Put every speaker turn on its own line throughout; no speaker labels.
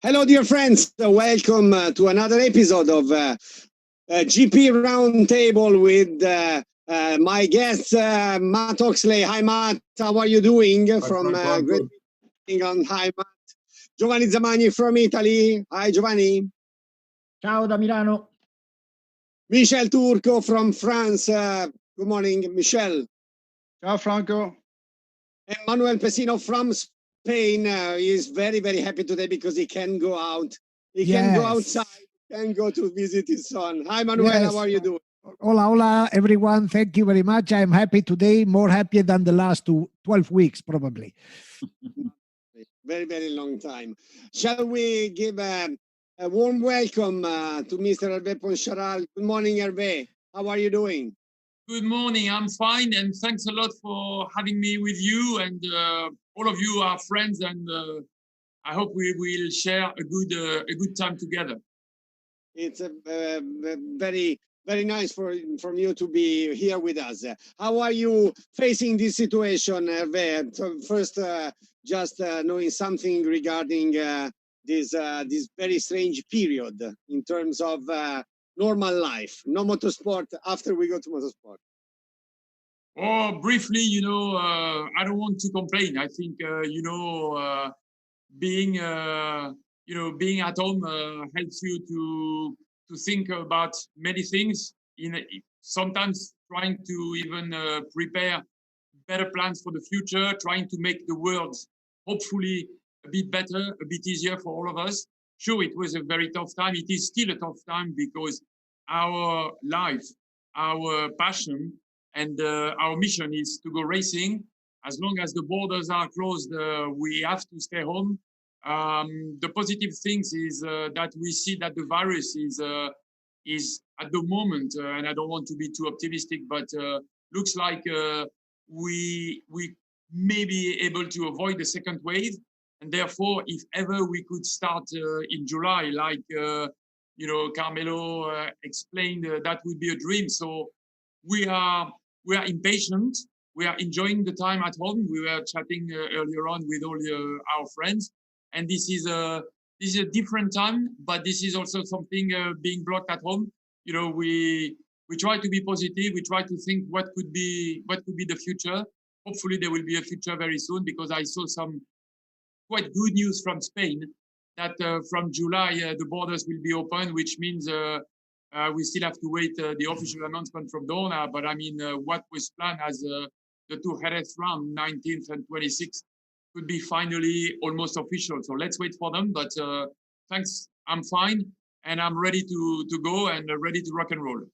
Hello, dear friends. Welcome to another episode of GP Roundtable with my guest, Matt Oxley. Hi, Matt. How are you doing? From Great England. Hi, Matt. Giovanni Zamagni from Italy. Hi, Giovanni.
Ciao da Milano.
Michel Turco from France. Good morning, Michel.
Ciao, Franco.
Emmanuel Pesino from Spain is very, very happy today because he can go out. He can go outside, can go to visit his son. Hi, Manuel. How are you doing?
Hola, hola, everyone. Thank you very much. I'm happy today, more happy than the last 12 weeks, probably.
Very, very long time. Shall we give a warm welcome to Mr. Herve Poncharal? Good morning, Herve. How are you doing?
Good morning. I'm fine, and thanks a lot for having me with you. And all of you are friends, and I hope we will share a good time together.
It's very, very nice from you to be here with us. How are you facing this situation, Herve? So first, just knowing something regarding this very strange period in terms of normal life, no motorsport after we go to motorsport.
Oh, briefly, I don't want to complain. I think, being at home helps you to think about many things. Sometimes trying to even prepare better plans for the future, trying to make the world hopefully a bit better, a bit easier for all of us. Sure, it was a very tough time. It is still a tough time because our life, our passion, and our mission is to go racing. As long as the borders are closed, we have to stay home. The positive things is that we see that the virus is at the moment, and I don't want to be too optimistic, but looks like we may be able to avoid the second wave. And therefore, if ever we could start in July, like Carmelo explained, that would be a dream. So we are impatient. We are enjoying the time at home. We were chatting earlier on with all our friends, and this is a different time. But this is also something being blocked at home. We try to be positive. We try to think what could be the future. Hopefully, there will be a future very soon, because I saw some quite good news from Spain that from July the borders will be open, which means. We still have to wait the official announcement from Dorna, but I mean, what was planned as the two Jerez round, 19th and 26th, could be finally almost official. So let's wait for them. But thanks, I'm fine, and I'm ready to go and ready to rock and roll.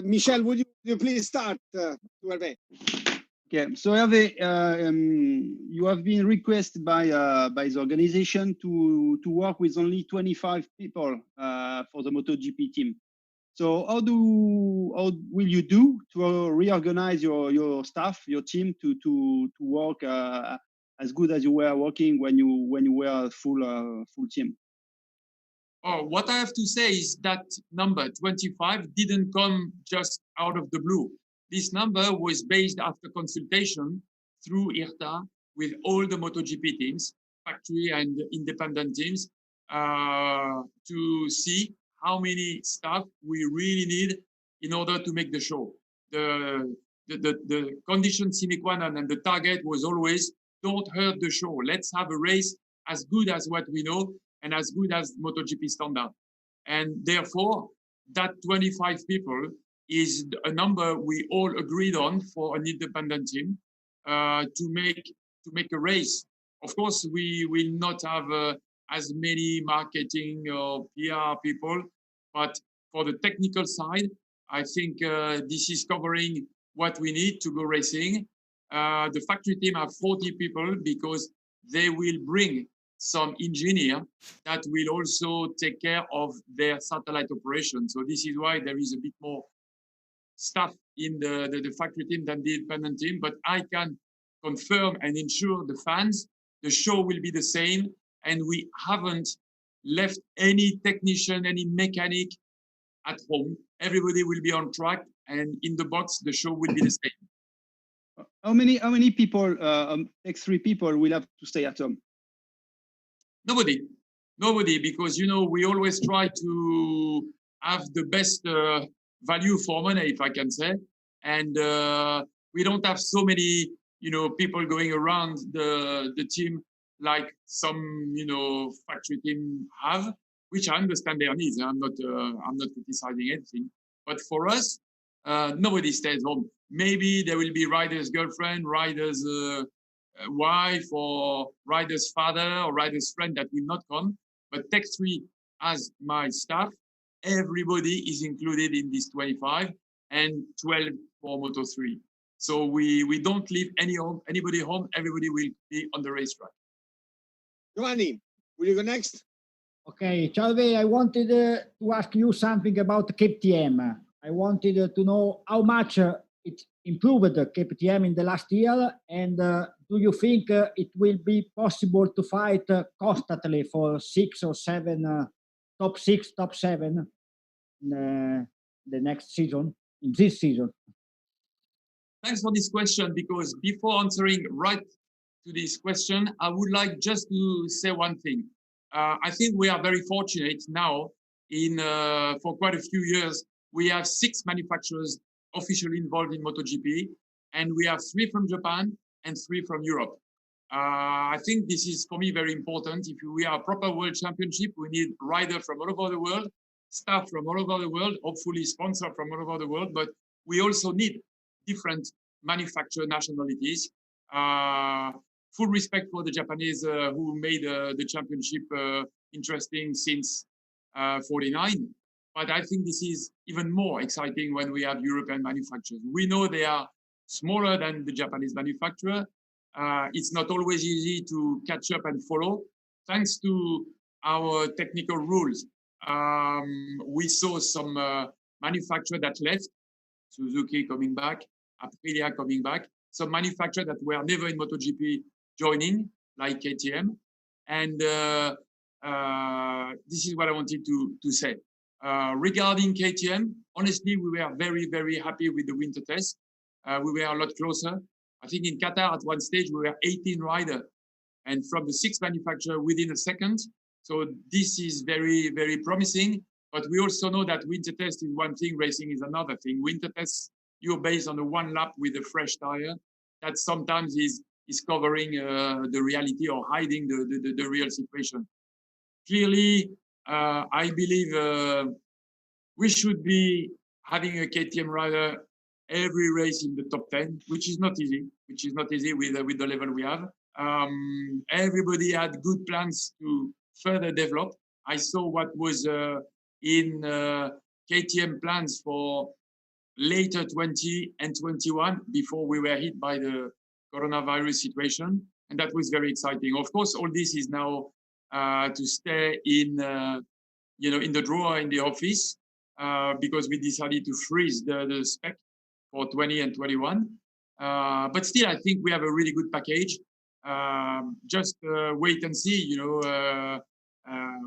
Michel, would you please start?
Okay, so Herve, you have been requested by the organization to work with only 25 people for the MotoGP team. So how will you do to reorganize your staff, your team, to work as good as you were working when you were a full team?
Oh, what I have to say is that number 25 didn't come just out of the blue. This number was based after consultation through IRTA with all the MotoGP teams, factory and independent teams, to see how many staff we really need in order to make the show. The condition sine qua non and the target was always, don't hurt the show. Let's have a race as good as what we know and as good as MotoGP standard. And therefore, that 25 people is a number we all agreed on for an independent team to make a race. Of course, we will not have as many marketing or PR people, but for the technical side, I think this is covering what we need to go racing. The factory team have 40 people because they will bring some engineer that will also take care of their satellite operation. So this is why there is a bit more staff in the factory team than the independent team, but I can confirm and ensure the fans, the show will be the same, and we haven't left any technician, any mechanic at home. Everybody will be on track, and in the box, the show will be the same.
How many people, X3 people will have to stay at home?
Nobody, because we always try to have the best value for money, if I can say, and we don't have so many people going around the team like some factory team have, which I understand their needs. I'm not criticizing anything, but for us, nobody stays home. Maybe there will be rider's girlfriend, rider's wife, or rider's father, or rider's friend that will not come. But Tech 3, as my staff, everybody is included in this 25 and 12 for Moto 3. So we don't leave anybody home. Everybody will be on the racetrack.
Giovanni, will you go next?
Okay, Herve, I wanted to ask you something about KTM. I wanted to know how much it improved KTM in the last year, and do you think it will be possible to fight constantly for 6 or 7, top 6, top 7 in the next season, in this season?
Thanks for this question, because before answering right to this question, I would like just to say one thing. I think we are very fortunate now for quite a few years, we have 6 manufacturers officially involved in MotoGP, and we have 3 from Japan and 3 from Europe. I think this is, for me, very important. If we are a proper world championship, we need riders from all over the world, staff from all over the world, hopefully sponsor from all over the world, but we also need different manufacturer nationalities. Full respect for the Japanese who made the championship interesting since 49. But I think this is even more exciting when we have European manufacturers. We know they are smaller than the Japanese manufacturer. It's not always easy to catch up and follow. Thanks to our technical rules, we saw some manufacturers that left, Suzuki coming back, Aprilia coming back, some manufacturers that were never in MotoGP joining, like KTM. And this is what I wanted to say. Regarding KTM, honestly, we were very, very happy with the winter test. We were a lot closer. I think in Qatar, at one stage, we were 18 riders, and from the 6 manufacturers within a second. So this is very, very promising. But we also know that winter test is one thing, racing is another thing. Winter tests, you're based on a 1 lap with a fresh tire. That sometimes is covering the reality or hiding the real situation. Clearly, I believe we should be having a KTM rider every race in the top 10, which is not easy. With the level we have. Everybody had good plans to further develop. I saw what was in KTM plans for later 20 and 21 before we were hit by the coronavirus situation, and that was very exciting. Of course, all this is now to stay in in the drawer in the office because we decided to freeze the spec for 20 and 21. But still, I think we have a really good package. Just wait and see.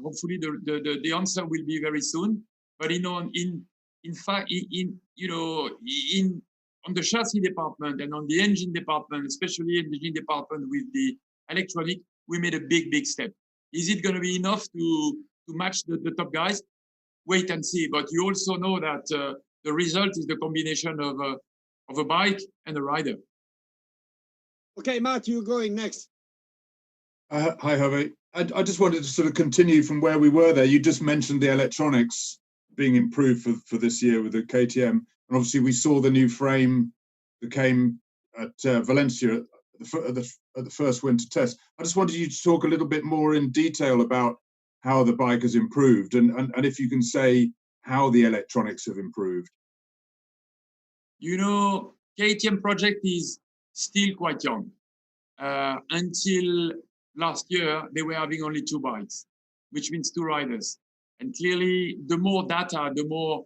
Hopefully the answer will be very soon. But in fact, on the chassis department and on the engine department, especially in the engine department with the electronic, we made a big step. Is it going to be enough to match the top guys? Wait and see. But you also know that the result is the combination of a bike and a rider.
Okay, Matt, you're going next.
Hi, Herve. I just wanted to sort of continue from where we were there. You just mentioned the electronics being improved for this year with the KTM. And obviously we saw the new frame that came at Valencia at the first winter test. I just wanted you to talk a little bit more in detail about how the bike has improved and if you can say how the electronics have improved.
KTM project is still quite young. Until last year, they were having only 2 bikes, which means 2 riders. And clearly, the more data, the more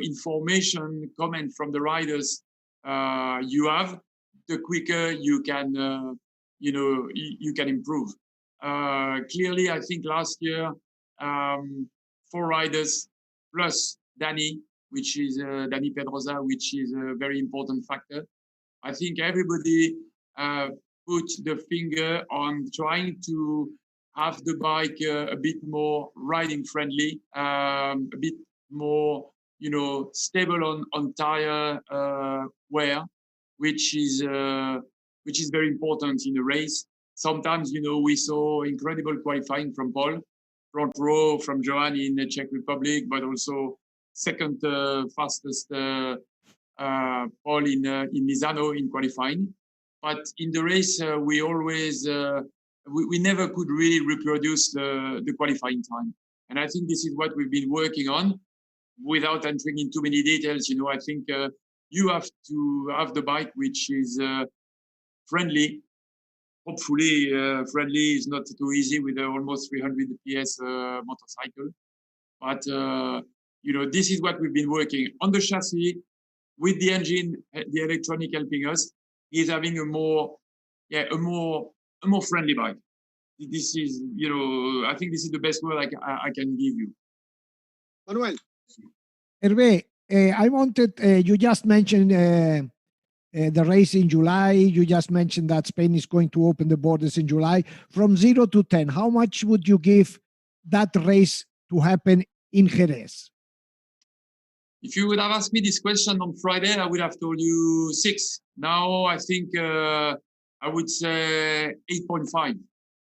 information coming from the riders you have, the quicker you can you can improve. Clearly, I think last year 4 riders plus Danny, which is Danny Pedrosa, which is a very important factor. I think everybody put the finger on trying to have the bike a bit more riding friendly, a bit more, stable on tire wear, which is very important in a race. Sometimes, we saw incredible qualifying from Paul, front row from Johan in the Czech Republic, but also second fastest Paul in Misano in qualifying. But in the race, we always we never could really reproduce the qualifying time. And I think this is what we've been working on. Without entering in too many details, I think you have to have the bike which is friendly. Hopefully, friendly is not too easy with almost 300 PS motorcycle. But, this is what we've been working on the chassis with the engine, the electronic helping us. Is having a more friendly bike. This is, I think this is the best word I can give you.
Manuel.
Herve, I wanted, you just mentioned the race in July. You just mentioned that Spain is going to open the borders in July. From 0 to 10, how much would you give that race to happen in Jerez?
If you would have asked me this question on Friday, I would have told you 6. Now I think I would say 8.5.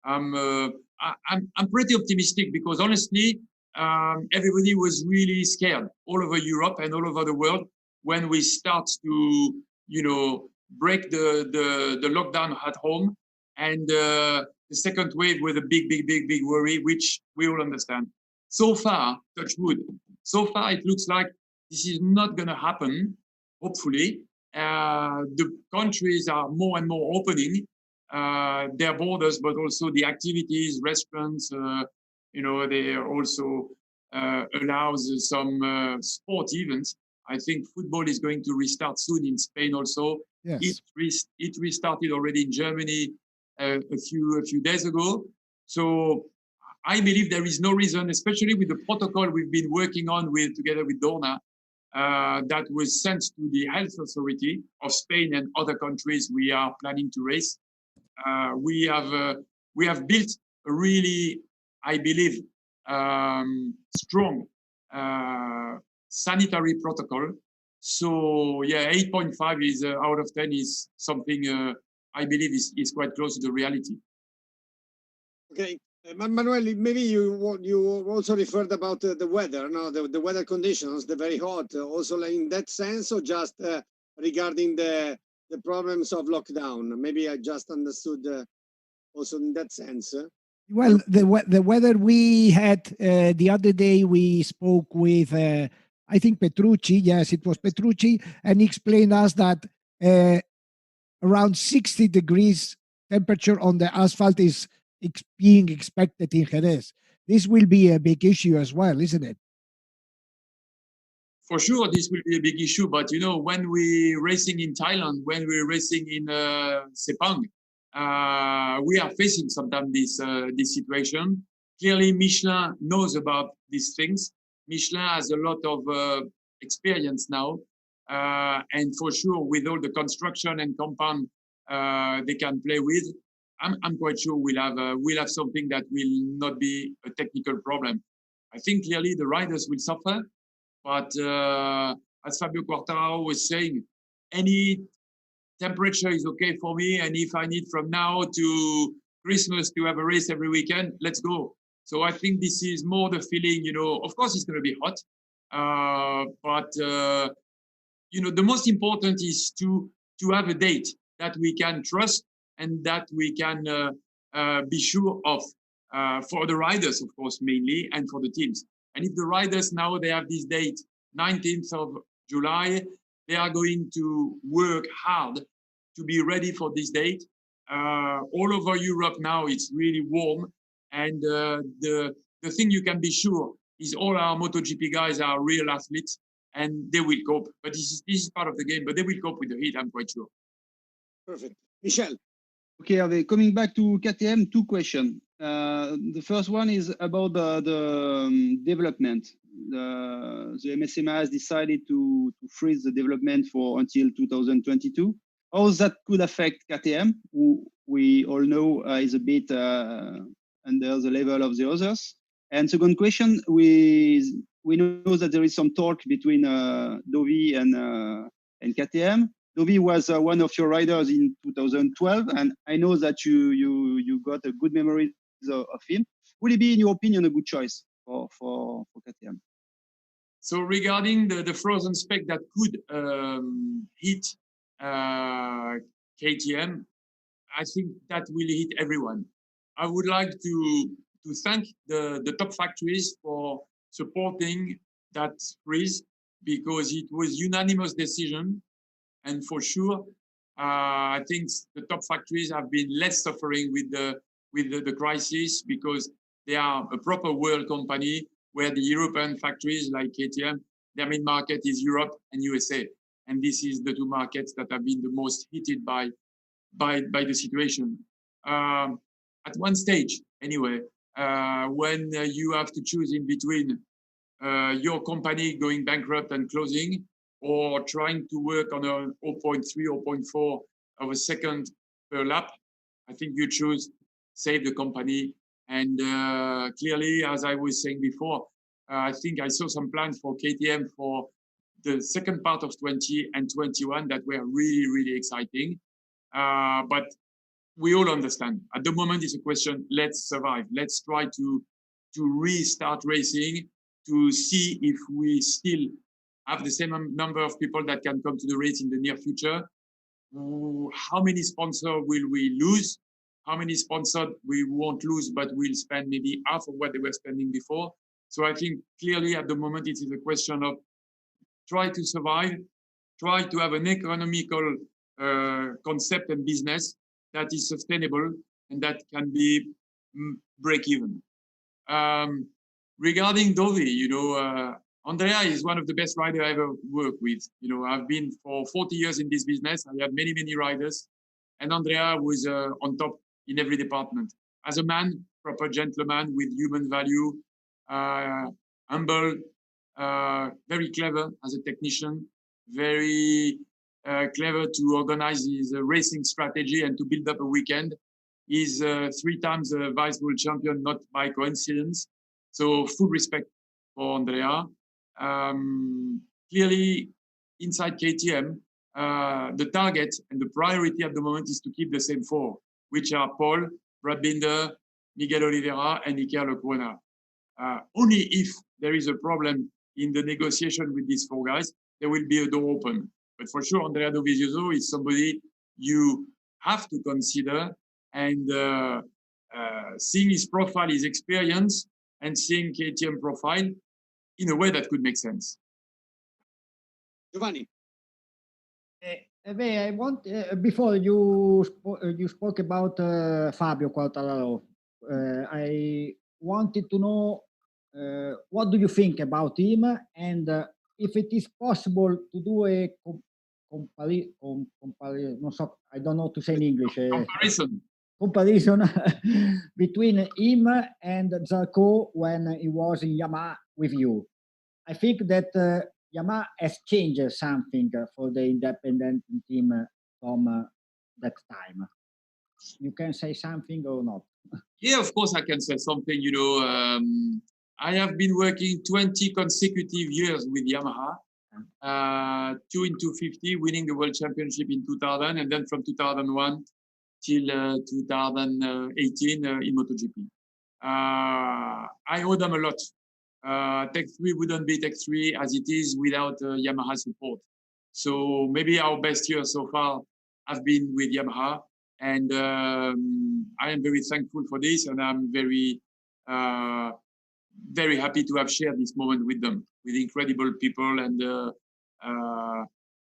I'm pretty optimistic because honestly, everybody was really scared all over Europe and all over the world when we start to, break the lockdown at home, and the second wave with a big worry, which we all understand. So far, touch wood, so far it looks like this is not going to happen. Hopefully, the countries are more and more opening their borders, but also the activities, restaurants. They also allows some sport events. I think football is going to restart soon in Spain also.
Yes.
It restarted already in Germany a few days ago. So I believe there is no reason, especially with the protocol we've been working on together with Dorna, that was sent to the health authority of Spain and other countries we are planning to race. We have built a really, I believe, strong sanitary protocol. So yeah, 8.5 is out of 10 is something I believe is quite close to the reality.
Okay, Manuel, maybe you also referred about the weather, no, the weather conditions, the very hot, also in that sense, or just regarding the problems of lockdown. Maybe I just understood also in that sense.
Well, the weather we had the other day, we spoke with, I think Petrucci, yes, it was Petrucci, and he explained us that around 60 degrees temperature on the asphalt is being expected in Jerez. This will be a big issue as well, isn't it?
For sure, this will be a big issue. But when we're racing in Thailand, when we're racing in Sepang, we are facing sometimes this situation. Clearly, Michelin knows about these things. Michelin has a lot of experience now, and for sure, with all the construction and compound they can play with, I'm quite sure we'll have something that will not be a technical problem. I think clearly the riders will suffer, but as Fabio Quartararo was saying, any temperature is okay for me, and if I need from now to Christmas to have a race every weekend, let's go. So I think this is more the feeling, of course it's going to be hot, but the most important is to have a date that we can trust and that we can be sure of, for the riders, of course, mainly, and for the teams. And if the riders now, they have this date, 19th of July, they are going to work hard to be ready for this date. All over Europe now, it's really warm. And the thing you can be sure is all our MotoGP guys are real athletes, and they will cope. But this is part of the game, but they will cope with the heat, I'm quite sure.
Perfect. Michel.
Okay, coming back to KTM, 2 questions. The first one is about the development. The MSMA has decided to freeze the development until 2022. How that could affect KTM, who we all know is a bit under the level of the others? And second question, we know that there is some talk between Dovi and KTM. Dovi was one of your riders in 2012, and I know that you got a good memory of him. Would it be, in your opinion, a good choice for KTM?
So regarding the frozen spec that could hit KTM, I think that will hit everyone. I would like to thank the top factories for supporting that freeze, because it was unanimous decision, and for sure, I think the top factories have been less suffering with the crisis, because they are a proper world company, where the European factories like KTM, their main market is Europe and USA, and this is the two markets that have been the most hit by the situation. At one stage, anyway, when you have to choose in between your company going bankrupt and closing, or trying to work on a 0.3 or 0.4 of a second per lap, I think you choose save the company. And clearly, as I was saying before, I think I saw some plans for KTM for the second part of 20 and 21 that were really, really exciting. But we all understand at the moment it's a question, let's survive. Let's try to restart racing, to see if we still have the same number of people that can come to the race in the near future. How many sponsors will we lose? How many sponsors we won't lose, but we'll spend maybe half of what they were spending before. So I think clearly at the moment it is a question of try to survive, try to have an economical concept and business that is sustainable and that can be break even. Regarding Dovi, you know, Andrea is one of the best riders I ever worked with. You know, I've been for 40 years in this business. I had many, many riders, and Andrea was on top in every department. As a man, proper gentleman with human value, humble, very clever as a technician, very clever to organize his racing strategy and to build up a weekend. He's 3 times vice world champion, not by coincidence. So full respect for Andrea. Clearly, inside KTM, the target and the priority at the moment is to keep the same 4, which are Paul, Brad Binder, Miguel Oliveira, and Iker Lacunae. Only if there is a problem in the negotiation with these 4 guys, there will be a door open. But for sure, Andrea Dovizioso is somebody you have to consider, and seeing his profile, his experience, and seeing KTM profile in a way that could make sense.
Giovanni.
I want before you spoke about Fabio Quartararo. I wanted to know what do you think about him, and if it is possible to do a comparison. So I don't know to say in English. Comparison between him and Zarco when he was in Yamaha with you. I think that Yamaha has changed something for the independent team from that time. You can say something or not?
Yeah, of course I can say something. You know, I have been working 20 consecutive years with Yamaha, 2 in 250, winning the World Championship in 2000, and then from 2001 till 2018 in MotoGP. I owe them a lot. Tech 3 wouldn't be Tech 3 as it is without Yamaha support. So maybe our best year so far have been with Yamaha, and I am very thankful for this, and I'm very, very happy to have shared this moment with them, with incredible people and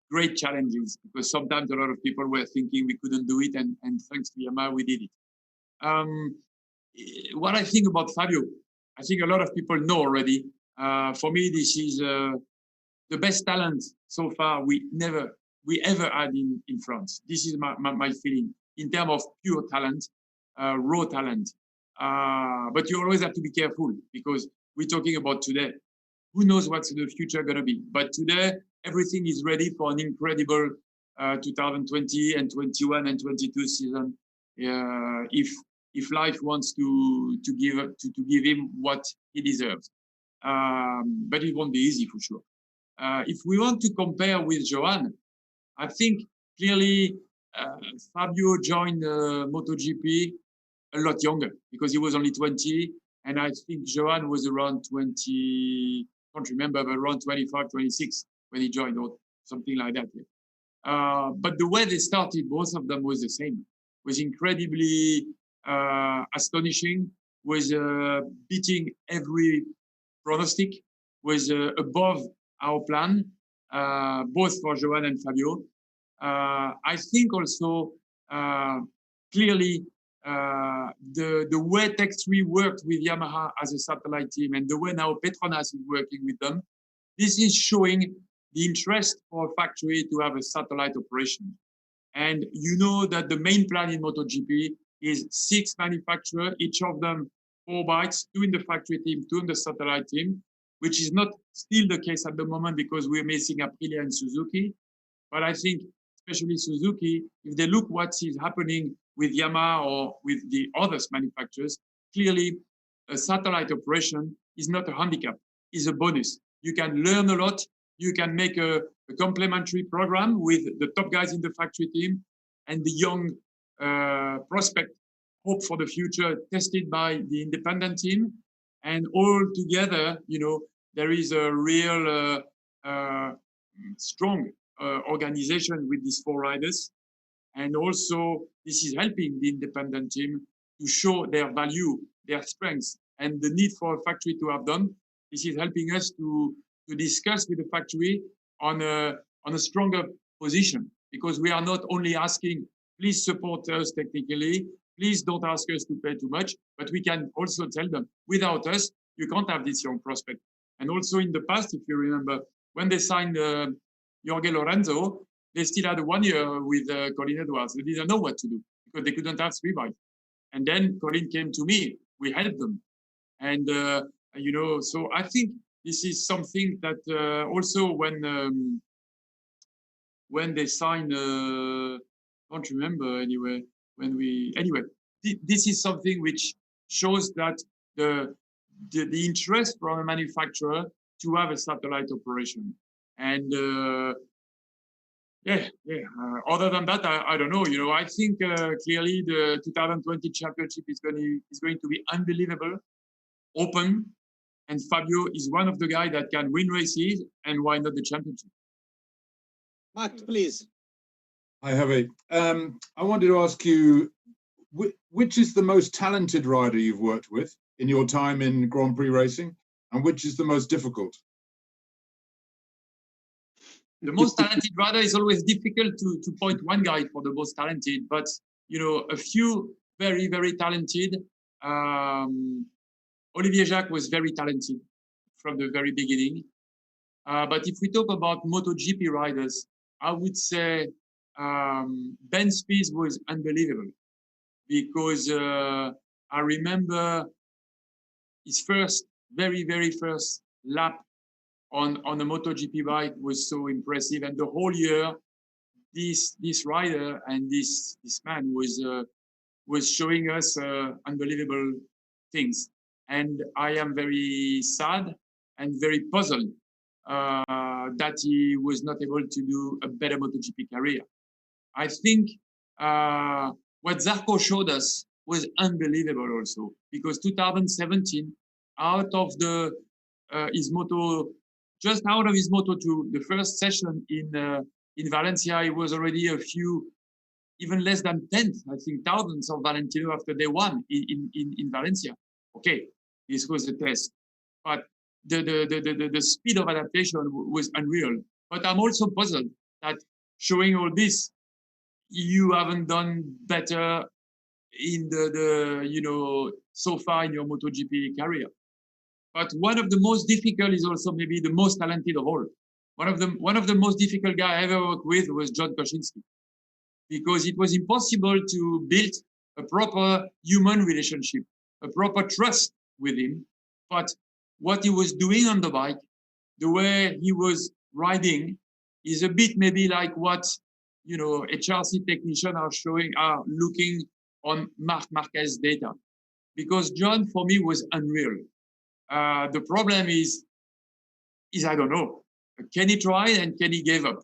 great challenges, because sometimes a lot of people were thinking we couldn't do it, and thanks to Yamaha, we did it. What I think about Fabio, I think a lot of people know already. For me, this is the best talent so far we ever had in France. This is my feeling in terms of pure talent, raw talent. But you always have to be careful, because we're talking about today. Who knows what's the future going to be? But today, everything is ready for an incredible 2020 and 21 and 22 season. If if life wants to give him what he deserves. But it won't be easy for sure. If we want to compare with Johan, I think clearly Fabio joined MotoGP a lot younger because he was only 20, and I think Johan was around 20, can't remember, but around 25, 26 when he joined, or something like that. Yeah. But the way they started, both of them was the same. Was incredibly astonishing, was beating every pronostic, was above our plan, both for Johan and Fabio. I think also clearly the way Tech3 worked with Yamaha as a satellite team and the way now Petronas is working with them, this is showing the interest for a factory to have a satellite operation. And you know that the main plan in MotoGP is 6 manufacturers, each of them 4 bikes, 2 in the factory team, 2 in the satellite team, which is not still the case at the moment because we're missing Aprilia and Suzuki. But I think, especially Suzuki, if they look what is happening with Yamaha or with the other manufacturers, clearly a satellite operation is not a handicap, it's a bonus. You can learn a lot. You can make a complementary program with the top guys in the factory team and the young prospect hope for the future tested by the independent team. And all together, you know, there is a real strong organization with these 4 riders. And also, this is helping the independent team to show their value, their strengths, and the need for a factory to have done. This is helping us to discuss with the factory on a stronger position, because we are not only asking, please support us technically, please don't ask us to pay too much, but we can also tell them, without us, you can't have this young prospect. And also in the past, if you remember, when they signed Jorge Lorenzo, they still had 1 year with Colin Edwards. They didn't know what to do because they couldn't have 3 bikes. And then Colin came to me, we helped them. And, you know, so I think this is something that also when they signed, I can't remember anyway, this is something which shows that the interest from a manufacturer to have a satellite operation. And other than that, I don't know. You know, I think clearly the 2020 championship is going to be unbelievable, open, and Fabio is one of the guys that can win races, and why not the championship?
Matt, please.
Hi, Herve. I wanted to ask you, which is the most talented rider you've worked with in your time in Grand Prix racing, and which is the most difficult?
The most talented rider is always difficult to point one guy for the most talented, but you know, a few very, very talented. Olivier Jacques was very talented from the very beginning. But if we talk about MotoGP riders, I would say Ben Spies was unbelievable, because I remember his very, very first lap on a MotoGP bike was so impressive, and the whole year, this rider and this man was showing us unbelievable things, and I am very sad and very puzzled that he was not able to do a better MotoGP career. I think what Zarco showed us was unbelievable also, because 2017, out of his Moto, just out of his Moto2, the first session in Valencia, he was already a few, even less than 10th, I think, thousands of Valentino after day 1 in Valencia. Okay, this was a test, but the speed of adaptation was unreal. But I'm also puzzled that showing all this, you haven't done better in you know, so far in your MotoGP career. But one of the most difficult is also maybe the most talented of all. One of the most difficult guy I ever worked with was John Kosinski, because it was impossible to build a proper human relationship, a proper trust with him. But what he was doing on the bike, the way he was riding, is a bit maybe like what, you know, HRC technicians are looking on Marc Marquez data, because John for me was unreal. The problem is I don't know. Kenny tried and Kenny gave up.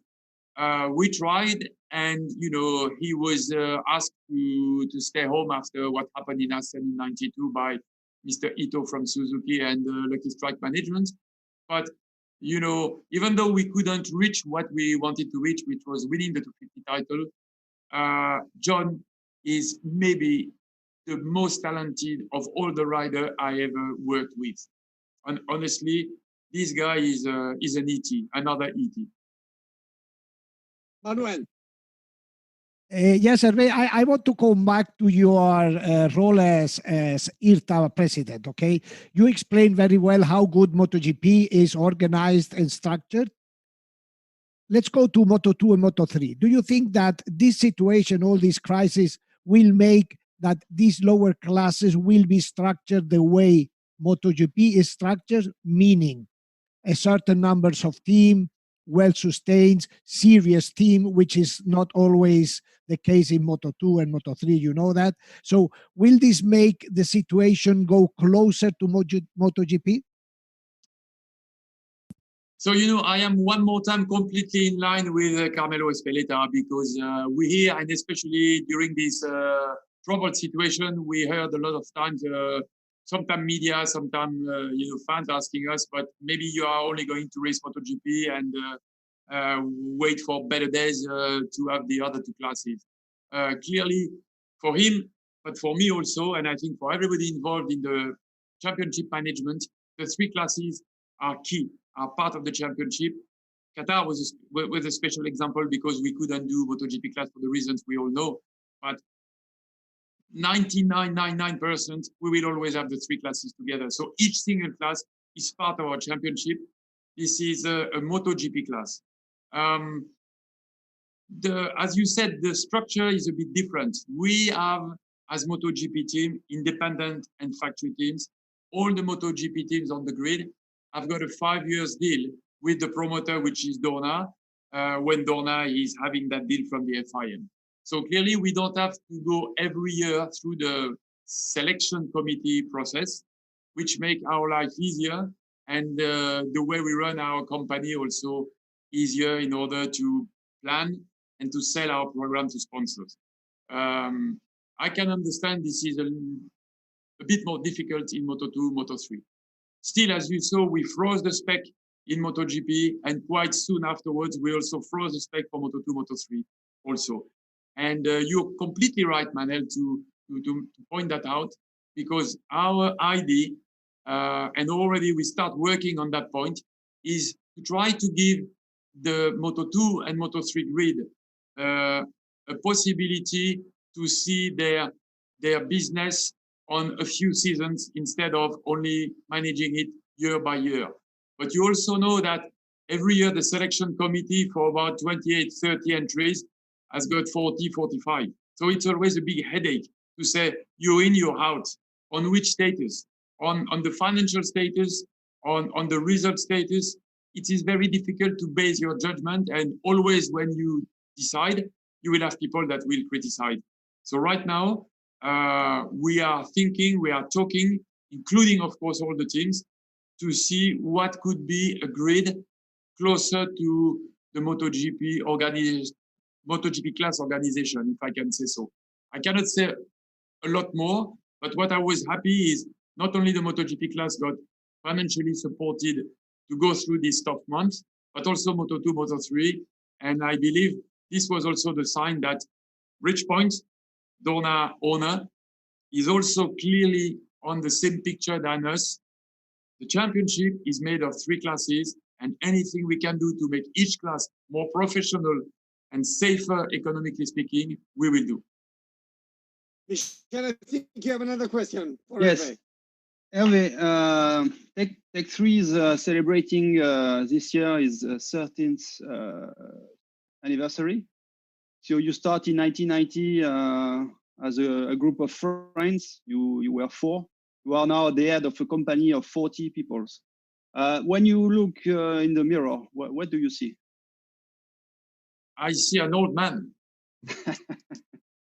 We tried, and he was asked to stay home after what happened in Assen in '92 by Mr. Ito from Suzuki and Lucky Strike Management. But even though we couldn't reach what we wanted to reach, which was winning the 250 title, John is maybe the most talented of all the riders I ever worked with. And honestly, this guy is an ET, another ET.
Manuel.
Yes, Hervé, I want to come back to your role as IRTA president, okay? You explained very well how good MotoGP is organized and structured. Let's go to Moto2 and Moto3. Do you think that this situation, all this crisis, will make that these lower classes will be structured the way MotoGP is structured, meaning a certain numbers of team, well-sustained, serious team, which is not always the case in Moto2 and Moto3, you know that. So will this make the situation go closer to MotoGP?
So, I am one more time completely in line with Carmelo Espeleta, because we hear, and especially during this troubled situation, we heard a lot of times, sometimes media, sometimes fans asking us, but maybe you are only going to race MotoGP and wait for better days to have the other two classes. Clearly, for him, but for me also, and I think for everybody involved in the championship management, the three classes are key, are part of the championship. Qatar was a special example because we couldn't do MotoGP class for the reasons we all know, but 99.99% we will always have the three classes together. So each single class is part of our championship. This is a MotoGP class. As you said, the structure is a bit different. We have, as MotoGP team, independent and factory teams. All the MotoGP teams on the grid have got a 5 years deal with the promoter, which is Dorna, when Dorna is having that deal from the FIM. So clearly, we don't have to go every year through the selection committee process, which make our life easier, and the way we run our company also easier in order to plan and to sell our program to sponsors. I can understand this is a bit more difficult in Moto2, Moto3. Still, as you saw, we froze the spec in MotoGP, and quite soon afterwards, we also froze the spec for Moto2, Moto3 also. And you're completely right, Manel, to point that out, because our idea, and already we start working on that point, is to try to give the Moto2 and Moto3 grid a possibility to see their business on a few seasons instead of only managing it year by year. But you also know that every year the selection committee for about 28, 30 entries has got 40, 45. So it's always a big headache to say you're in, you're out. On which status? On the financial status, on the result status. It is very difficult to base your judgment, and always when you decide, you will have people that will criticize. So right now, we are thinking, we are talking, including, of course, all the teams, to see what could be a grid closer to the MotoGP class organization, if I can say so. I cannot say a lot more, but what I was happy is not only the MotoGP class got financially supported to go through these tough months, but also Moto2, Moto3. And I believe this was also the sign that Bridgepoint, Dorna owner, is also clearly on the same picture than us. The championship is made of three classes, and anything we can do to make each class more professional and safer, economically speaking, we will do.
Michel, I think you have another question for
Yes. Hervé, Tech 3 is celebrating this year is 13th anniversary. So you start in 1990 as a group of friends. You were 4. You are now the head of a company of 40 people. When you look in the mirror, what do you see?
I see an old man.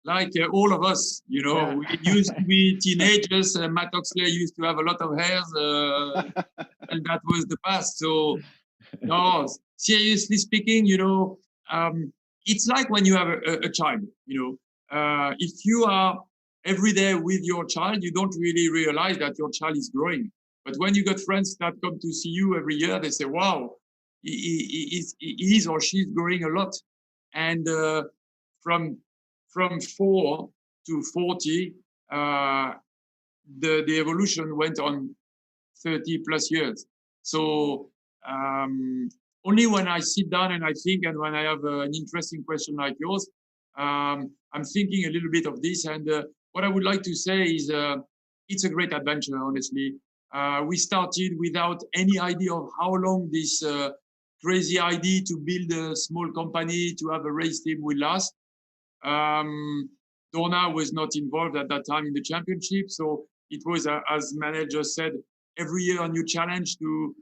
like all of us, you know,
Yeah.
we used to be teenagers. Matt Oxley used to have a lot of hairs, and that was the past. So, no, seriously speaking, you know, it's like when you have a child, you know, if you are every day with your child, you don't really realize that your child is growing. But when you got friends that come to see you every year, they say, wow, he is or she's growing a lot. And from 4 to 40, the evolution went on 30 plus years. So only when I sit down and I think, and when I have an interesting question like yours, I'm thinking a little bit of this. And what I would like to say is it's a great adventure, honestly. We started without any idea of how long this crazy idea to build a small company, to have a race team will last. Dorna was not involved at that time in the championship. So it was, as manager said, every year a new challenge to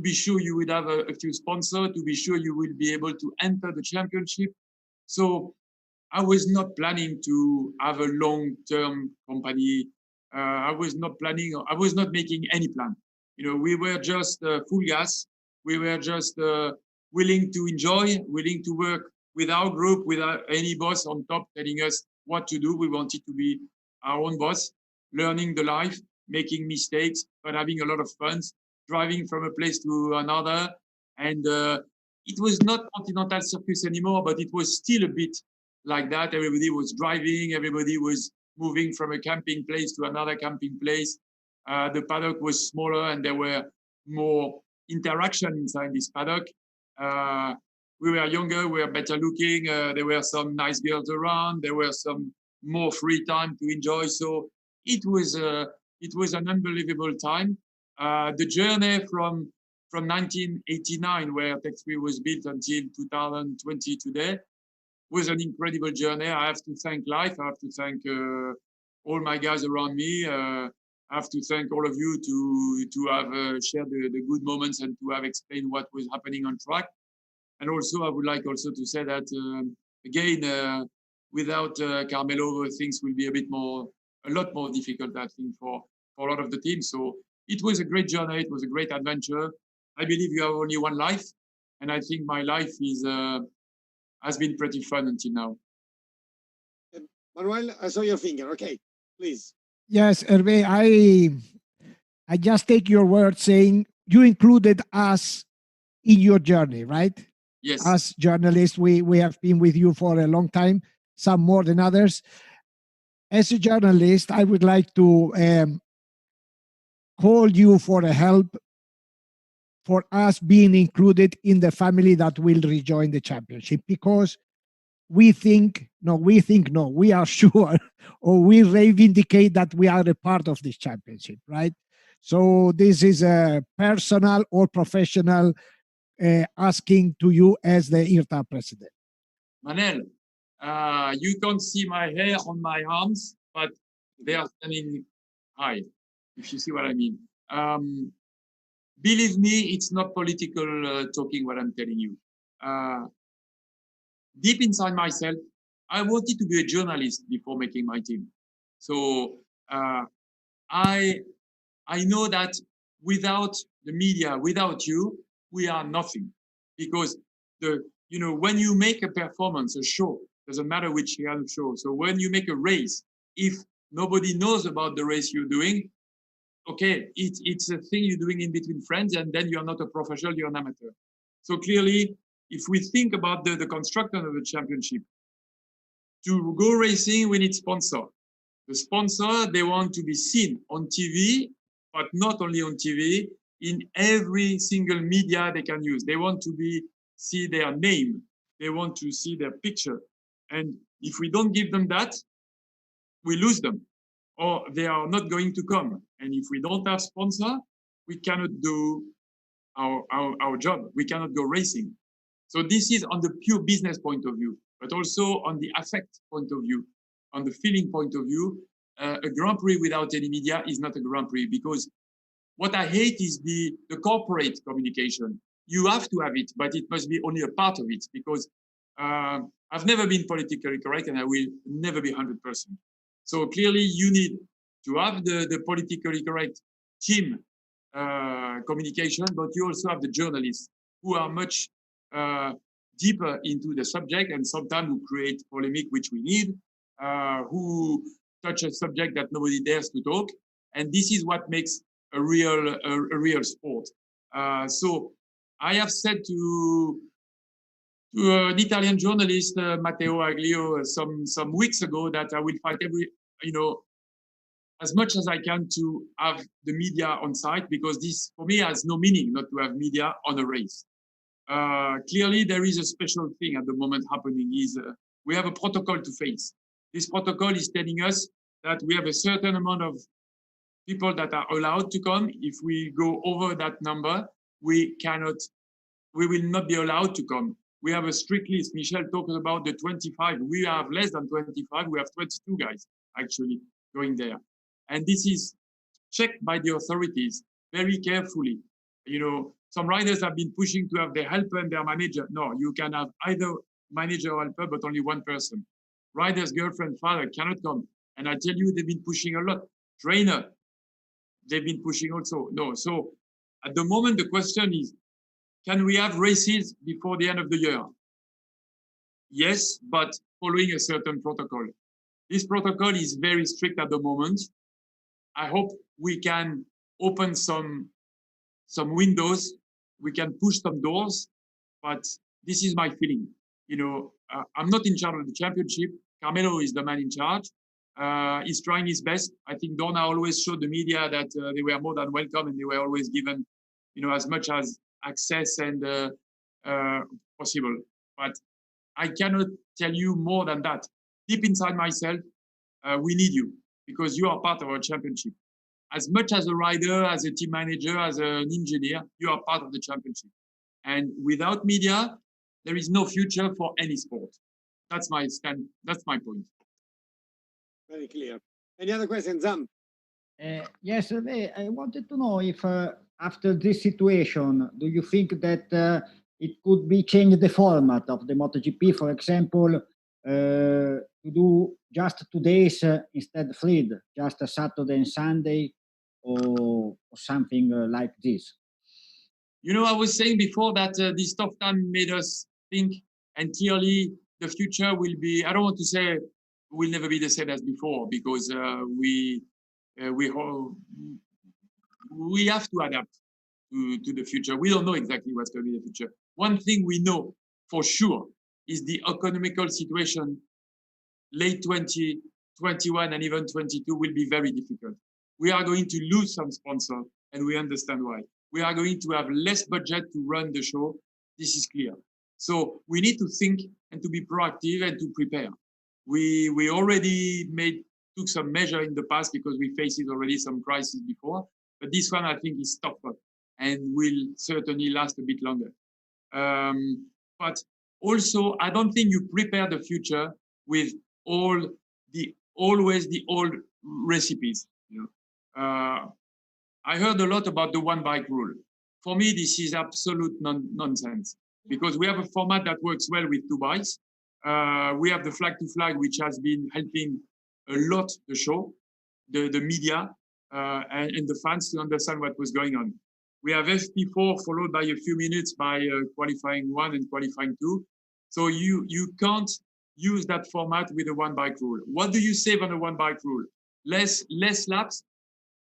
be sure you would have a few sponsors, to be sure you will be able to enter the championship. So I was not planning to have a long-term company. I was not making any plan. You know, we were just full gas. We were just willing to enjoy, willing to work with our group, without any boss on top telling us what to do. We wanted to be our own boss, learning the life, making mistakes, but having a lot of fun, driving from a place to another. And it was not Continental Circus anymore, but it was still a bit like that. Everybody was driving, everybody was moving from a camping place to another camping place. The paddock was smaller and there were more interaction inside this paddock. We were younger, we were better looking. There were some nice girls around. There were some more free time to enjoy. So it was an unbelievable time. The journey from 1989, where Tech3 was built, until 2020 today, was an incredible journey. I have to thank life. I have to thank all my guys around me. I have to thank all of you to have shared the good moments and to have explained what was happening on track. And also, I would like also to say that, again, without Carmelo, things will be a lot more difficult, I think, for a lot of the team. So it was a great journey. It was a great adventure. I believe you have only one life. And I think my life has been pretty fun until now.
Manuel, I saw your finger. Okay, please.
Yes, Herve, I just take your word saying you included us in your journey, right?
Yes.
As journalists, we have been with you for a long time, some more than others. As a journalist, I would like to call you for a help for us being included in the family that will rejoin the championship, because we are sure, or we reivindicate that we are a part of this championship, right? So this is a personal or professional asking to you as the IRTA president.
Manel, you can't see my hair on my arms, but they are standing high, if you see what I mean. Believe me, it's not political talking what I'm telling you. Deep inside myself, I wanted to be a journalist before making my team. So I know that without the media, without you, we are nothing. Because when you make a performance, a show, doesn't matter which kind of show. So when you make a race, if nobody knows about the race you're doing, okay, it's a thing you're doing in between friends, and then you're not a professional, you're an amateur. So clearly, if we think about the construction of the championship, to go racing, we need sponsor. The sponsor, they want to be seen on TV, but not only on TV, in every single media they can use. They want to see their name. They want to see their picture. And if we don't give them that, we lose them, or they are not going to come. And if we don't have sponsor, we cannot do our job. We cannot go racing. So this is on the pure business point of view, but also on the affect point of view, on the feeling point of view. A Grand Prix without any media is not a Grand Prix, because what I hate is the corporate communication. You have to have it, but it must be only a part of it, because I I've never been politically correct, and I will never be 100%. So clearly, you need to have the politically correct team communication, but you also have the journalists who are much deeper into the subject, and sometimes who create polemic, which we need, who touch a subject that nobody dares to talk, and this is what makes a real sport. So I have said to an Italian journalist, Matteo Aglio, some weeks ago, that I will fight as much as I can to have the media on site, because this, for me, has no meaning not to have media on a race. Clearly, there is a special thing at the moment happening. We have a protocol to face. This protocol is telling us that we have a certain amount of people that are allowed to come. If we go over that number, we will not be allowed to come. We have a strict list. Michel talked about the 25. We have less than 25. We have 22 guys actually going there. And this is checked by the authorities very carefully. Some riders have been pushing to have their helper and their manager. No, you can have either manager or helper, but only one person. Rider's girlfriend, father cannot come. And I tell you, they've been pushing a lot. Trainer, they've been pushing also. No, so at the moment, the question is, can we have races before the end of the year? Yes, but following a certain protocol. This protocol is very strict at the moment. I hope we can open some windows, we can push some doors, but this is my feeling. I'm not in charge of the championship. Carmelo is the man in charge. He's trying his best. I think Dorna always showed the media that they were more than welcome, and they were always given, as much as access and possible. But I cannot tell you more than that. Deep inside myself, we need you, because you are part of our championship. As much as a rider, as a team manager, as an engineer, you are part of the championship. And without media, there is no future for any sport. That's my stand. That's my point.
Very clear. Any other questions, Zam?
Yes, I wanted to know if after this situation, do you think that it could be changed the format of the MotoGP, for example, to do just 2 days instead fluid, just a Saturday and Sunday, or something like this?
I was saying before that this tough time made us think, and clearly the future will be, I don't want to say will never be the same as before, because we have to adapt to the future. We don't know exactly what's going to be the future. One thing we know for sure is the economical situation late 2021 and even 22 will be very difficult. We are going to lose some sponsors, and we understand why. We are going to have less budget to run the show. This is clear. So we need to think and to be proactive and to prepare. We already took some measure in the past, because we faced already some crises before, but this one I think is tougher and will certainly last a bit longer. But also, I don't think you prepare the future with always the old recipes. I heard a lot about the one bike rule. For me, this is absolute nonsense, because we have a format that works well with 2 bikes. We have the flag to flag, which has been helping a lot the show, the media, and the fans to understand what was going on. We have FP4 followed by a few minutes by qualifying 1 and qualifying 2. So you can't use that format with a one bike rule. What do you save on a one bike rule? Less laps?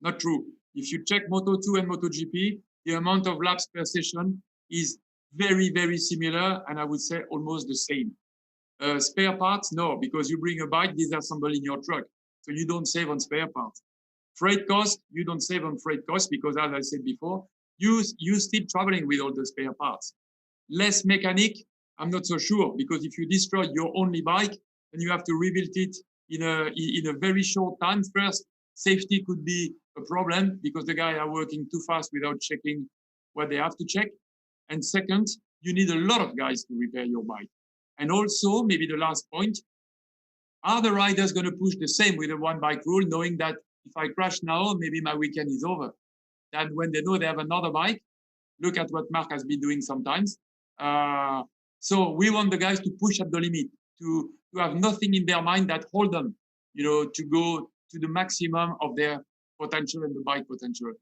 Not true. If you check Moto2 and MotoGP, the amount of laps per session is very, very similar, and I would say almost the same. Spare parts? No, because you bring a bike disassembled in your truck, so you don't save on spare parts. Freight cost? You don't save on freight cost, because as I said before, you still traveling with all the spare parts. Less mechanic? I'm not so sure, because if you destroy your only bike, then you have to rebuild it in a very short time. First, safety could be a problem, because the guys are working too fast without checking what they have to check. And second, you need a lot of guys to repair your bike. And also, maybe the last point, are the riders going to push the same with a one bike rule, knowing that if I crash now, maybe my weekend is over? That when they know they have another bike, look at what Marc has been doing sometimes. So we want the guys to push at the limit. to have nothing in their mind that hold them, to go to the maximum of their potential and the bike potential.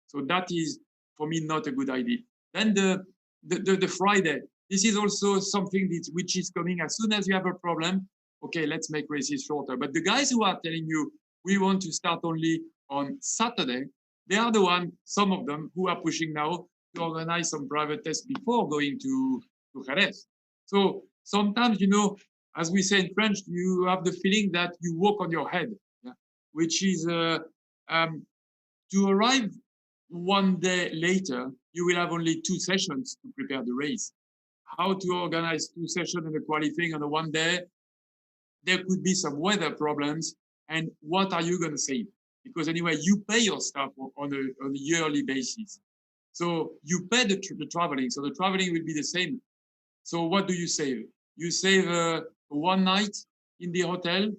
So that is, for me, not a good idea. Then the Friday, this is also something which is coming as soon as you have a problem. Okay, let's make races shorter. But the guys who are telling you, we want to start only on Saturday, they are the one, some of them, who are pushing now to organize some private tests before going to Jerez. So sometimes, as we say in French, you have the feeling that you walk on your head, which is to arrive one day later, you will have only 2 sessions to prepare the race. How to organize 2 sessions and the qualifying on the one day? There could be some weather problems, and what are you going to save? Because anyway, you pay your staff on a yearly basis. So you pay the traveling, so the traveling will be the same. So what do you save? You save 1 night in the hotel,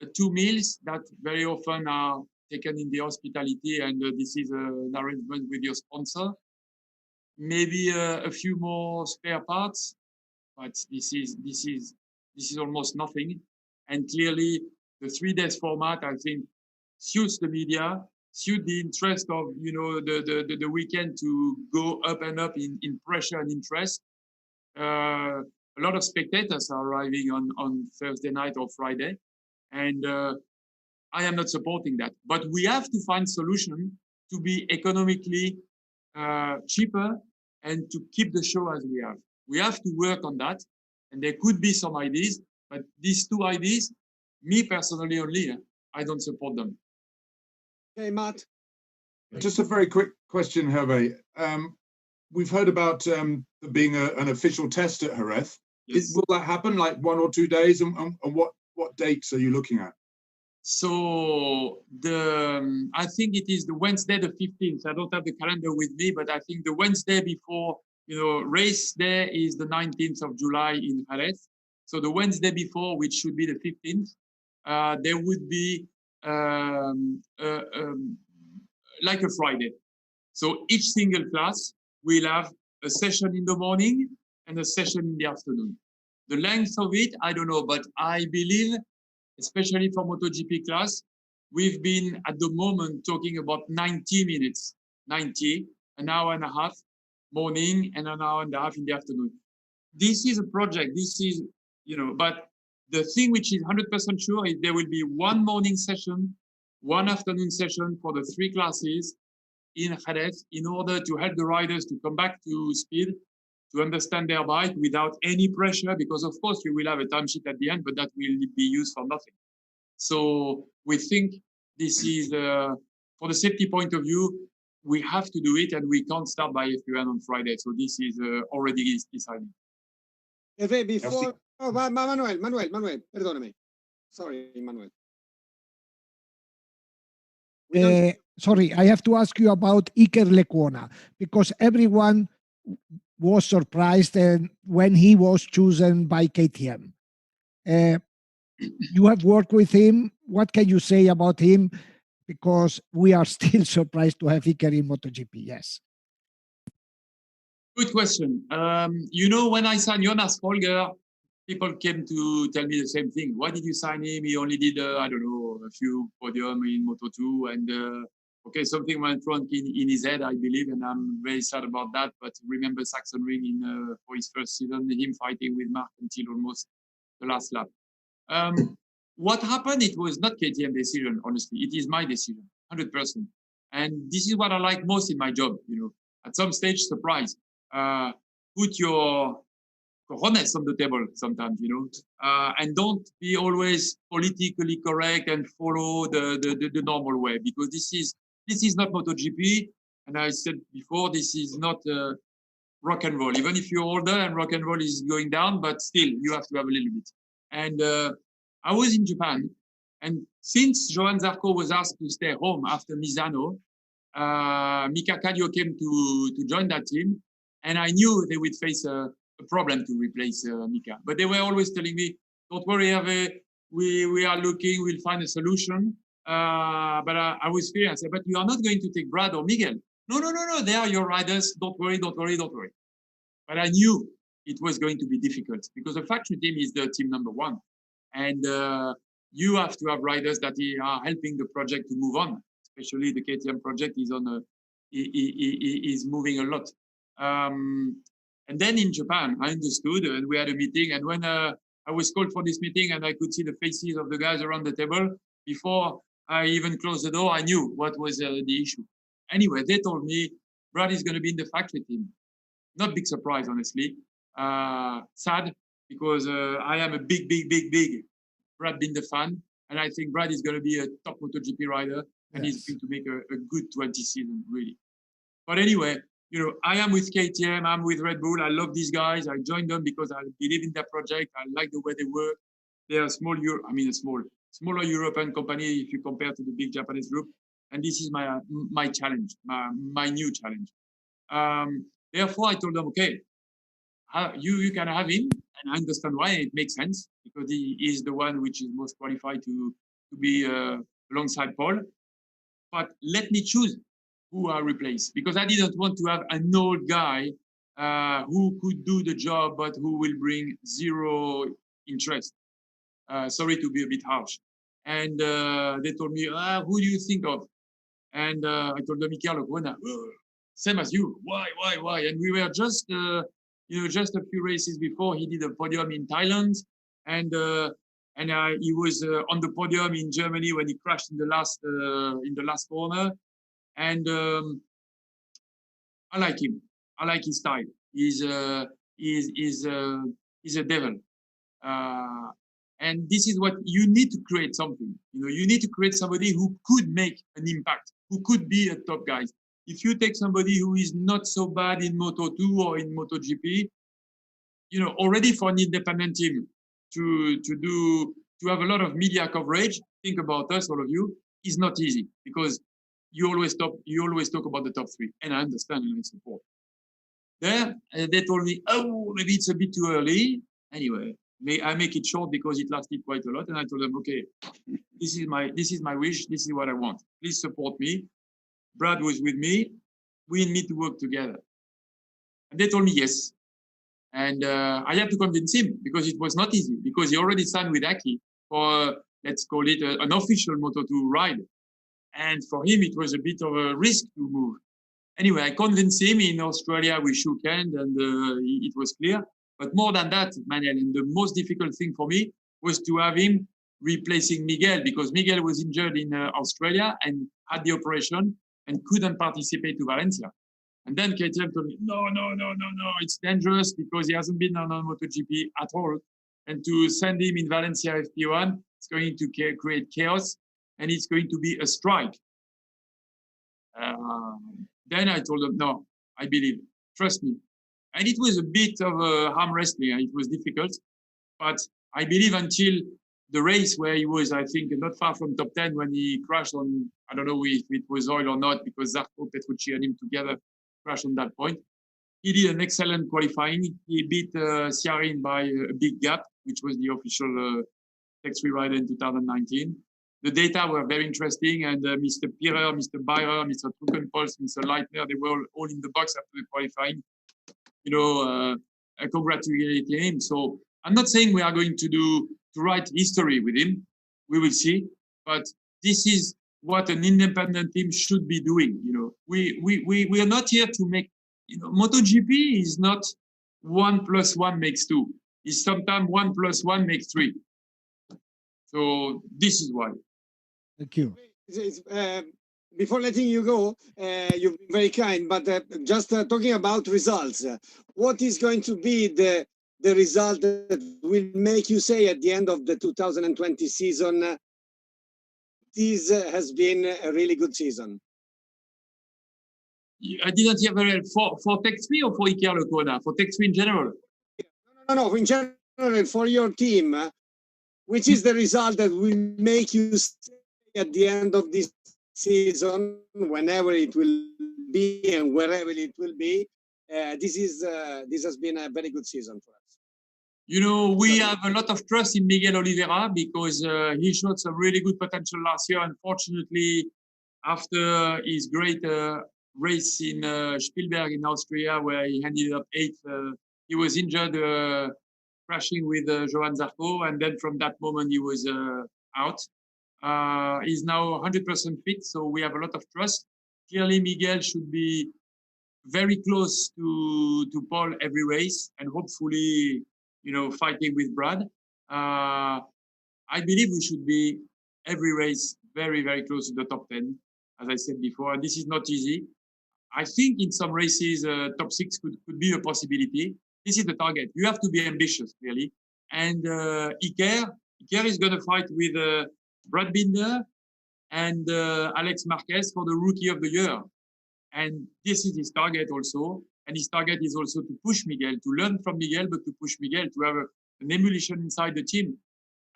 2 meals that very often are taken in the hospitality, and this is an arrangement with your sponsor. Maybe a few more spare parts, but this is almost nothing. And clearly, the 3 days format, I think, suits the media, suits the interest of the weekend to go up and up in pressure and interest. A lot of spectators are arriving on Thursday night or Friday, and I am not supporting that. But we have to find solution to be economically cheaper and to keep the show as we have. We have to work on that, and there could be some ideas, but these 2 ideas, me personally only, I don't support them.
Okay, Matt.
Just a very quick question, Herve. We've heard about there being an official test at Jerez.
Yes.
Will that happen like 1 or 2 days? And what dates are you looking at?
So I think it is the Wednesday, the 15th. I don't have the calendar with me, but I think the Wednesday before, race day is the 19th of July in Jerez. So the Wednesday before, which should be the 15th, there would be like a Friday. So each single class will have a session in the morning and a session in the afternoon. The length of it, I don't know, but I believe, especially for MotoGP class, we've been at the moment talking about 90 minutes, 90, an hour and a half morning and an hour and a half in the afternoon. This is a project, this is, but the thing which is 100% sure is there will be 1 morning session, 1 afternoon session for the 3 classes in Jerez in order to help the riders to come back to speed, to understand their bike without any pressure, because of course you will have a timesheet at the end, but that will be used for nothing. So we think this is, for the safety point of view, we have to do it, and we can't start by F1 on Friday. So this is already decided.
Hervé, before, Manuel, perdóname. Sorry, Manuel.
Sorry, I have to ask you about Iker Lacunae, because everyone was surprised when he was chosen by KTM. You have worked with him. What can you say about him? Because we are still surprised to have Iker in MotoGP. Yes.
Good question. When I signed Jonas Folger, people came to tell me the same thing. Why did you sign him? He only did, I don't know, a few podium in Moto2. And okay, something went wrong in his head, I believe, and I'm very sad about that. But remember Saxon Ring for his first season, him fighting with Mark until almost the last lap. What happened? It was not KTM decision, honestly. It is my decision, 100%. And this is what I like most in my job. At some stage, surprise. Put your cojones on the table sometimes, and don't be always politically correct and follow the normal way, because this is not MotoGP. And I said before, this is not rock and roll. Even if you're older and rock and roll is going down, but still you have to have a little bit. And I was in Japan, and since Johan Zarco was asked to stay home after Misano, Mika Kallio came to join that team, and I knew they would face a problem to replace Mika. But they were always telling me, don't worry, Hervé, we are looking, we'll find a solution. But I was fearing. I said, but you are not going to take Brad or Miguel. No, they are your riders. Don't worry. But I knew it was going to be difficult because the factory team is the team number one. And you have to have riders that are helping the project to move on. Especially the KTM project is is moving a lot. And then in Japan, I understood, and we had a meeting. And when I was called for this meeting, and I could see the faces of the guys around the table, before I even closed the door, I knew what was the issue. Anyway, they told me Brad is going to be in the factory team. Not big surprise, honestly. Sad, because I am a big Brad Binder fan, and I think Brad is going to be a top MotoGP rider, and he's going to make a good 20 season, really. But anyway, you know, I am with KTM, I'm with Red Bull. I love these guys. I joined them because I believe in their project. I like the way they work. They are a smaller European company if you compare to the big Japanese group. And this is my challenge, my new challenge. Therefore, I told them, okay, you can have him, and I understand why. It makes sense because he is the one which is most qualified to be alongside Paul. But let me choose who I replace, because I didn't want to have an old guy who could do the job but who will bring zero interest. Sorry to be a bit harsh. And they told me, who do you think of? And I told them, Iker Lacunae. Same as you. Why? And we were just, just a few races before he did a podium in Thailand, and he was on the podium in Germany when he crashed in the last corner. And I like him. I like his style. He's a devil. And this is what you need to create something. You know, you need to create somebody who could make an impact, who could be a top guy. If you take somebody who is not so bad in Moto2 or in MotoGP, you know, already for an independent team to have a lot of media coverage, think about us, all of you, is not easy because you always talk about the top three, and I understand and I support. There, they told me, oh, maybe it's a bit too early. Anyway, I make it short because it lasted quite a lot, and I told them, okay, this is my wish, this is what I want. Please support me. Brad was with me. We need to work together. And they told me yes. And I had to convince him because it was not easy, because he already signed with Aki for, let's call it an official Moto2 ride. And for him, it was a bit of a risk to move. Anyway, I convinced him. In Australia, we shook hands and it was clear. But more than that, Manuel, and the most difficult thing for me was to have him replacing Miguel, because Miguel was injured in Australia and had the operation and couldn't participate to Valencia. And then KTM told me, no, it's dangerous because he hasn't been on MotoGP at all. And to send him in Valencia FP1, it's going to create chaos and it's going to be a strike. Then I told him, no, I believe, trust me. And it was a bit of arm wrestling. It was difficult, but I believe until the race where he was, I think, not far from top 10 when he crashed on, I don't know if it was oil or not, because Zarco, Petrucci and him together crashed on that point. He did an excellent qualifying. He beat Ciarin by a big gap, which was the official Tech3 rider in 2019. The data were very interesting, and Mr. Pirer, Mr. Bayer, Mr. Trukenpols, Mr. Leitner, they were all in the box after the qualifying. You know, congratulating him. So I'm not saying we are going to write history with him. We will see. But this is what an independent team should be doing. You know, we are not here to make. You know, MotoGP is not 1 + 1 makes 2. It's sometimes 1 + 1 makes 3. So this is why.
Thank you.
Before letting you go, you've been very kind, but just talking about results, what is going to be the result that will make you say at the end of the 2020 season, this has been a really good season?
I didn't hear very well. For Tech3 or for Iker Lacunae? For Tech3 in general?
No, in general, for your team, which is the result that will make you say at the end of this season, whenever it will be and wherever it will be, this has been a very good season for us.
You know, we have a lot of trust in Miguel Oliveira because he showed some really good potential last year. Unfortunately, after his great race in Spielberg in Austria, where he ended up 8th He was injured crashing with Johan Zarco, and then from that moment he was out. He's now 100% fit, so we have a lot of trust. Clearly, Miguel should be very close to Paul every race, and hopefully, fighting with Brad. I believe we should be every race very, very close to the top 10, as I said before. And this is not easy. I think in some races, top 6 could be a possibility. This is the target. You have to be ambitious, really. And Iker is going to fight with Brad Binder and Alex Marquez for the Rookie of the Year. And this is his target also. And his target is also to push Miguel, to learn from Miguel, but to push Miguel, to have an emulation inside the team.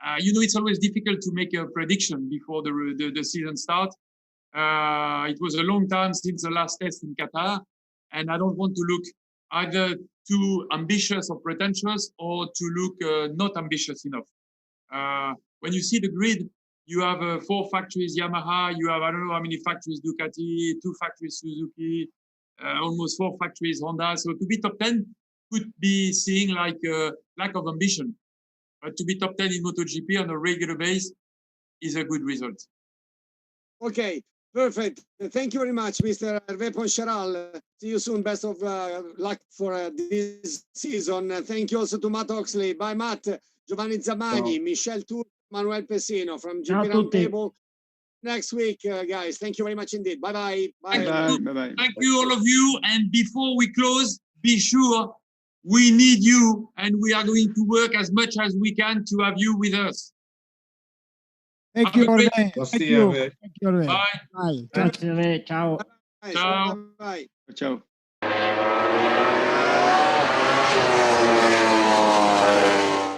It's always difficult to make a prediction before the season starts. It was a long time since the last test in Qatar, and I don't want to look either too ambitious or pretentious or to look not ambitious enough. When you see the grid, you have 4 factories Yamaha, you have I don't know how many factories Ducati, 2 factories Suzuki, almost 4 factories Honda. So to be top 10 could be seeing like a lack of ambition. But to be top 10 in MotoGP on a regular basis is a good result.
Okay, perfect. Thank you very much, Mr. Herve Poncharal. See you soon. Best of luck for this season. Thank you also to Matt Oxley. Bye, Matt. Giovanni Zamagni, Michel Tour, Manuel Pesino from GP Roundtable. Next week, guys. Thank you very much indeed. Bye-bye. Bye.
Bye-bye.
Thank you, all of you. And before we close, be sure we need you, and we are going to work as much as we can to have you with us.
Thank you, Herve.
Thank you.
Thank you, Herve.
Bye.
Bye.
Grazie, ciao.
Bye.
Ciao.
Bye.
Ciao.